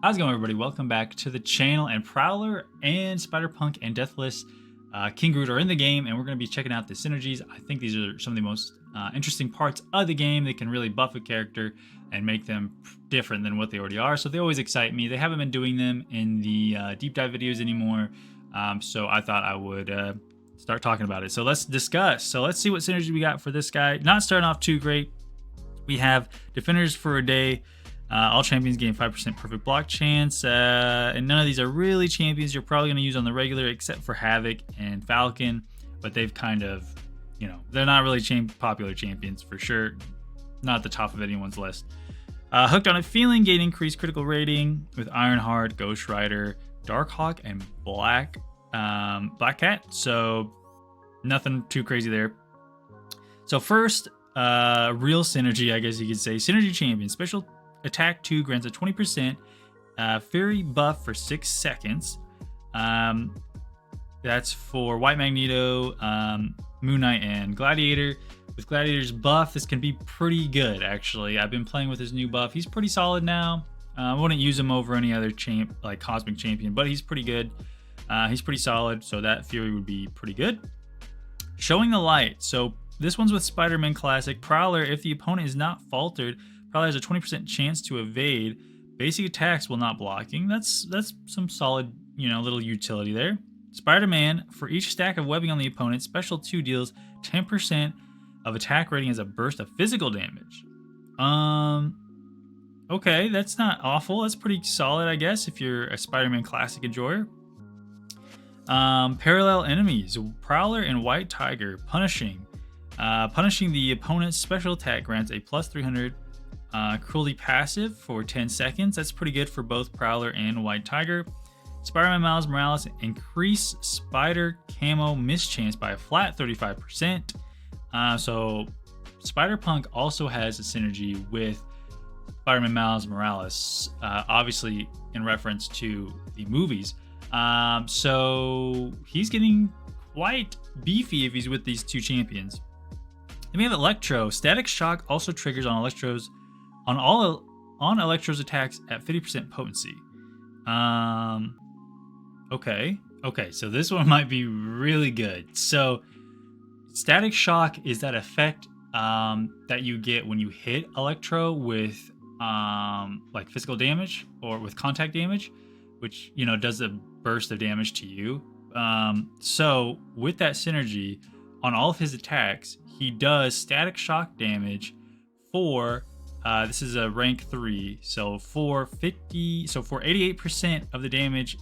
How's it going, everybody? Welcome back to the channel. And Prowler and Spider-Punk and Deathless King Groot are in the game, and we're going to be checking out the synergies. I think these are some of the most interesting parts of the game. They can really buff a character and make them different than what they already are. So they always excite me. They haven't been doing them in the deep dive videos anymore. So I thought I would start talking about it. So let's discuss. So let's see what synergy we got for this guy. Not starting off too great. We have Defenders for a Day. All champions gain 5% perfect block chance, and none of these are really champions you're probably going to use on the regular, except for Havoc and Falcon, but they've kind of, you know, they're not really popular champions for sure, not at the top of anyone's list. Hooked on a Feeling, gain increased critical rating with Ironheart, Ghost Rider, Darkhawk, and Black Cat, so nothing too crazy there. So first, real synergy, I guess you could say. Synergy champion, special attack 2 grants a 20% Fury buff for 6 seconds. That's for White Magneto, Moon Knight, and Gladiator. With Gladiator's buff, this can be pretty good, actually. I've been playing with his new buff. He's pretty solid now. I wouldn't use him over any other like Cosmic Champion, but he's pretty good. He's pretty solid, so that Fury would be pretty good. Showing the Light. So this one's with Spider-Man Classic. Prowler, if the opponent is not faltered, Prowler has a 20% chance to evade basic attacks while not blocking. That's some solid, you know, little utility there. Spider-Man, for each stack of webbing on the opponent, Special 2 deals 10% of attack rating as a burst of physical damage. Okay, that's not awful. That's pretty solid, I guess, if you're a Spider-Man Classic enjoyer. Parallel enemies, Prowler and White Tiger, punishing the opponent's special attack grants a plus 300 cruelty passive for 10 seconds. That's pretty good for both Prowler and White Tiger. Spider-Man Miles Morales, increase Spider Camo miss chance by a flat 35%. So Spider-Punk also has a synergy with Spider-Man Miles Morales, obviously in reference to the movies. So he's getting quite beefy if he's with these two champions. Then we have Electro. Static Shock also triggers on Electro's attacks at 50% potency. Okay, so this one might be really good. So Static Shock is that effect that you get when you hit Electro with like physical damage or with contact damage, which, you know, does a burst of damage to you. So with that synergy on all of his attacks, he does static shock damage for this is a rank 3, so for 88% of the damage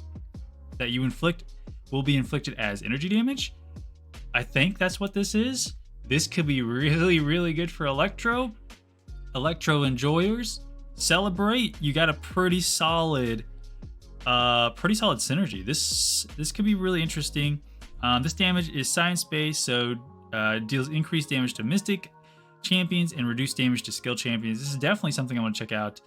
that you inflict will be inflicted as energy damage. I think that's what this is. This could be really, really good for Electro enjoyers. Celebrate. You got a pretty solid synergy. This could be really interesting. This damage is science-based, so deals increased damage to Mystic champions and reduced damage to skill champions. This is definitely something I want to check out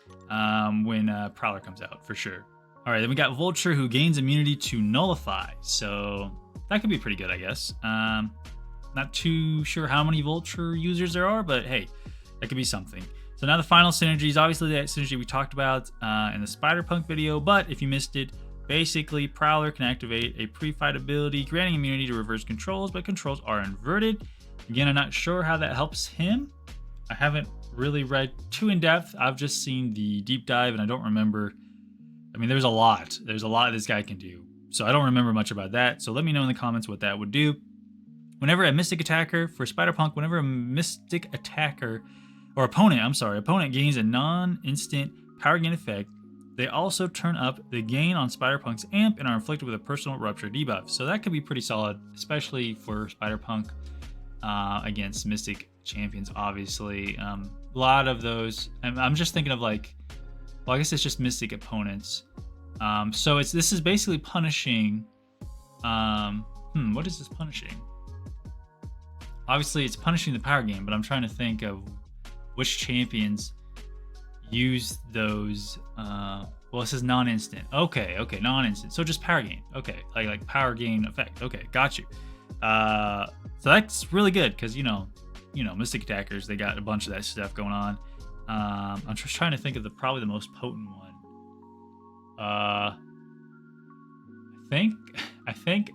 when Prowler comes out, for sure. All right, then we got Vulture, who gains immunity to Nullify, so that could be pretty good, I guess. Not too sure how many Vulture users there are, but hey, that could be something. So now the final synergies, obviously that synergy we talked about in the Spider-Punk video, but if you missed it, basically Prowler can activate a pre-fight ability, granting immunity to reverse controls, but controls are inverted. Again, I'm not sure how that helps him. I haven't really read too in depth. I've just seen the deep dive and I don't remember. I mean, there's a lot this guy can do. So I don't remember much about that. So let me know in the comments what that would do. Whenever a Mystic Attacker, for Spider-Punk, whenever a Mystic Attacker, or opponent gains a non-instant power gain effect, they also turn up the gain on Spider-Punk's amp and are inflicted with a personal rupture debuff. So that could be pretty solid, especially for Spider-Punk against Mystic champions, obviously. A lot of those, I'm just thinking of like, well, I guess it's just Mystic opponents. So this is basically punishing, what is this punishing? Obviously it's punishing the power gain, but I'm trying to think of which champions use those. Well, this is non-instant. Okay, non-instant. So just power gain. Okay, like power gain effect. Okay, got you. So that's really good because you know, Mystic Attackers, they got a bunch of that stuff going on. I'm just trying to think of probably the most potent one. I think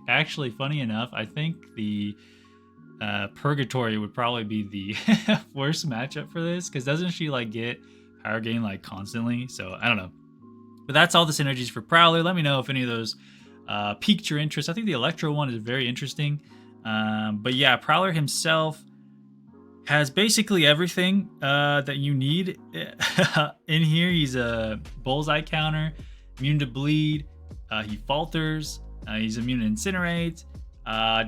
actually, funny enough, I think the Purgatory would probably be the worst matchup for this, because doesn't she like get power gain like constantly? So I don't know. But that's all the synergies for Prowler. Let me know if any of those piqued your interest. I think the Electro one is very interesting. But yeah, Prowler himself has basically everything that you need in here. He's a bullseye counter, immune to bleed. He falters. He's immune to incinerate.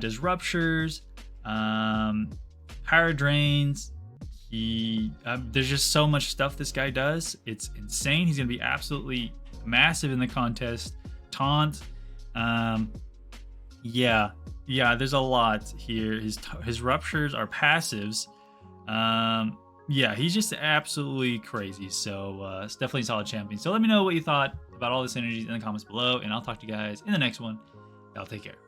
Does ruptures. Power drains. There's just so much stuff this guy does. It's insane. He's gonna be absolutely massive in the contest. Taunt. Yeah, there's a lot here. His ruptures are passives. Yeah, he's just absolutely crazy. So it's definitely a solid champion. So let me know what you thought about all the synergies in the comments below, and I'll talk to you guys in the next one. Y'all take care.